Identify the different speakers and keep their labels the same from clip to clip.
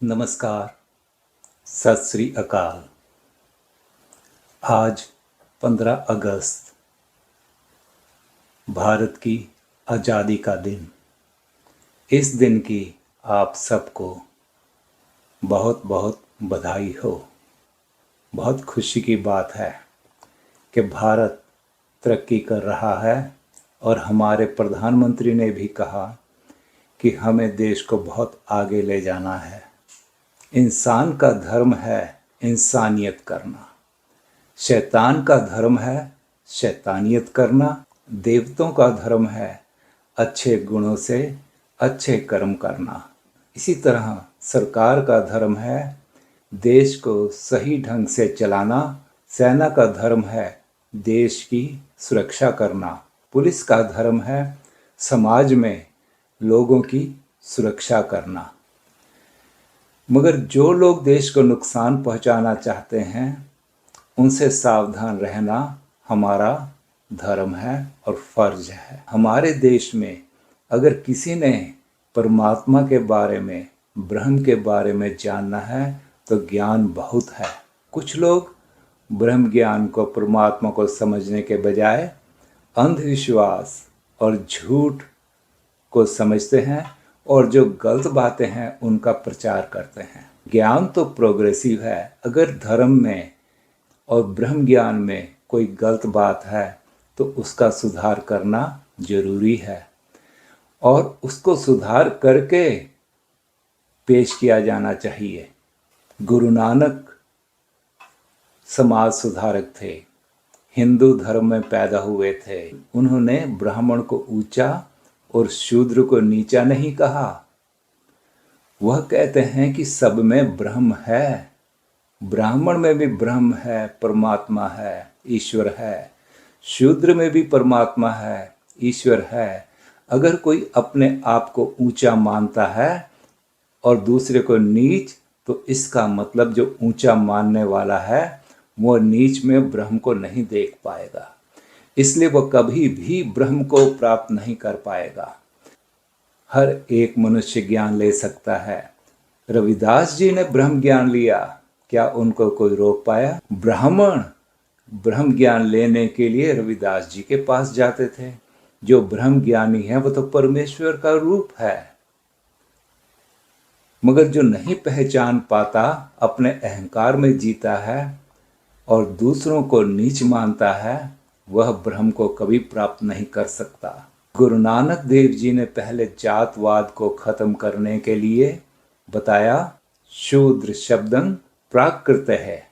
Speaker 1: नमस्कार, सत श्री अकाल। आज 15 अगस्त भारत की आज़ादी का दिन। इस दिन की आप सबको बहुत बहुत बधाई हो। बहुत खुशी की बात है कि भारत तरक्की कर रहा है और हमारे प्रधानमंत्री ने भी कहा कि हमें देश को बहुत आगे ले जाना है। इंसान का धर्म है इंसानियत करना, शैतान का धर्म है शैतानियत करना, देवताओं का धर्म है अच्छे गुणों से अच्छे कर्म करना। इसी तरह सरकार का धर्म है देश को सही ढंग से चलाना, सेना का धर्म है देश की सुरक्षा करना, पुलिस का धर्म है समाज में लोगों की सुरक्षा करना। मगर जो लोग देश को नुकसान पहुंचाना चाहते हैं उनसे सावधान रहना हमारा धर्म है और फर्ज है। हमारे देश में अगर किसी ने परमात्मा के बारे में, ब्रह्म के बारे में जानना है तो ज्ञान बहुत है। कुछ लोग ब्रह्म ज्ञान को, परमात्मा को समझने के बजाय अंधविश्वास और झूठ को समझते हैं और जो गलत बातें हैं उनका प्रचार करते हैं। ज्ञान तो प्रोग्रेसिव है। अगर धर्म में और ब्रह्म ज्ञान में कोई गलत बात है तो उसका सुधार करना जरूरी है और उसको सुधार करके पेश किया जाना चाहिए। गुरु नानक समाज सुधारक थे, हिंदू धर्म में पैदा हुए थे। उन्होंने ब्राह्मण को ऊंचा और शूद्र को नीचा नहीं कहा। वह कहते हैं कि सब में ब्रह्म है, ब्राह्मण में भी ब्रह्म है, परमात्मा है, ईश्वर है। शूद्र में भी परमात्मा है, ईश्वर है। अगर कोई अपने आप को ऊंचा मानता है और दूसरे को नीच, तो इसका मतलब जो ऊंचा मानने वाला है वो नीच में ब्रह्म को नहीं देख पाएगा, इसलिए वो कभी भी ब्रह्म को प्राप्त नहीं कर पाएगा। हर एक मनुष्य ज्ञान ले सकता है। रविदास जी ने ब्रह्म ज्ञान लिया, क्या उनको कोई रोक पाया? ब्राह्मण ब्रह्म ज्ञान लेने के लिए रविदास जी के पास जाते थे। जो ब्रह्म ज्ञानी है वो तो परमेश्वर का रूप है। मगर जो नहीं पहचान पाता, अपने अहंकार में जीता है और दूसरों को नीच मानता है, वह ब्रह्म को कभी प्राप्त नहीं कर सकता। गुरु नानक देव जी ने पहले जातवाद को खत्म करने के लिए बताया, शूद्र शब्दं प्राकृत है।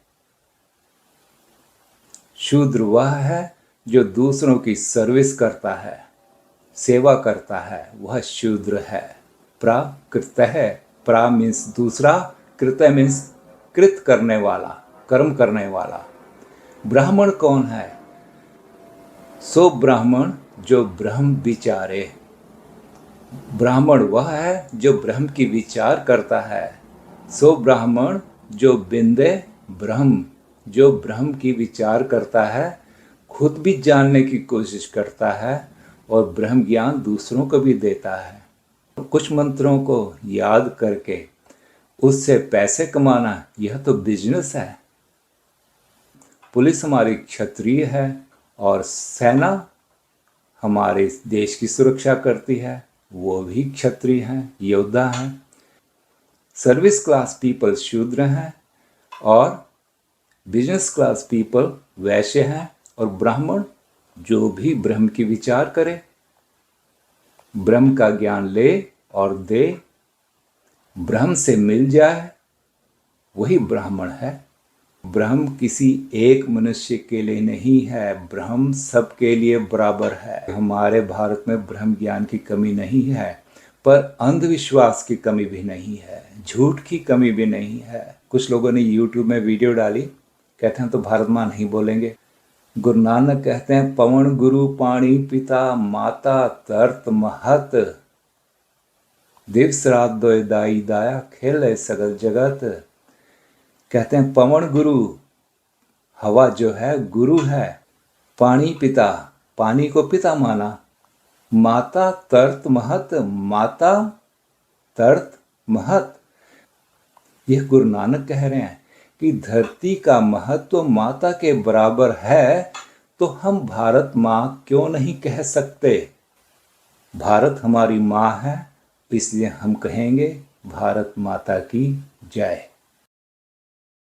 Speaker 1: शूद्र वह है जो दूसरों की सर्विस करता है, सेवा करता है, वह शूद्र है। प्राकृत है, प्रा मीन्स दूसरा, कृत मीन्स कृत करने वाला, कर्म करने वाला। ब्राह्मण कौन है? सो ब्राह्मण जो ब्रह्म विचारे। ब्राह्मण वह है जो ब्रह्म की विचार करता है। सो ब्राह्मण जो बिंदे ब्रह्म, जो ब्रह्म की विचार करता है, खुद भी जानने की कोशिश करता है और ब्रह्म ज्ञान दूसरों को भी देता है। कुछ मंत्रों को याद करके उससे पैसे कमाना, यह तो बिजनेस है। पुलिस हमारी क्षत्रिय है और सेना हमारे देश की सुरक्षा करती है, वो भी क्षत्रिय हैं, योद्धा हैं। सर्विस क्लास पीपल शूद्र हैं और बिजनेस क्लास पीपल वैश्य हैं। और ब्राह्मण जो भी ब्रह्म की विचार करे, ब्रह्म का ज्ञान ले और दे, ब्रह्म से मिल जाए, वही ब्राह्मण है। ब्रह्म किसी एक मनुष्य के लिए नहीं है, ब्रह्म सबके लिए बराबर है। हमारे भारत में ब्रह्म ज्ञान की कमी नहीं है, पर अंधविश्वास की कमी भी नहीं है, झूठ की कमी भी नहीं है। कुछ लोगों ने YouTube में वीडियो डाली, कहते हैं तो भारत माँ नहीं बोलेंगे। गुरु नानक कहते हैं, पवन गुरु पाणी पिता माता तरत महत, दिव श्राद्ध दाई दाया खेल सगल जगत। कहते हैं पवन गुरु, हवा जो है गुरु है, पानी पिता, पानी को पिता माना, माता तर्त महत, माता तर्त महत, यह गुरु नानक कह रहे हैं कि धरती का महत्व माता के बराबर है, तो हम भारत माँ क्यों नहीं कह सकते। भारत हमारी माँ है, इसलिए हम कहेंगे भारत माता की जय।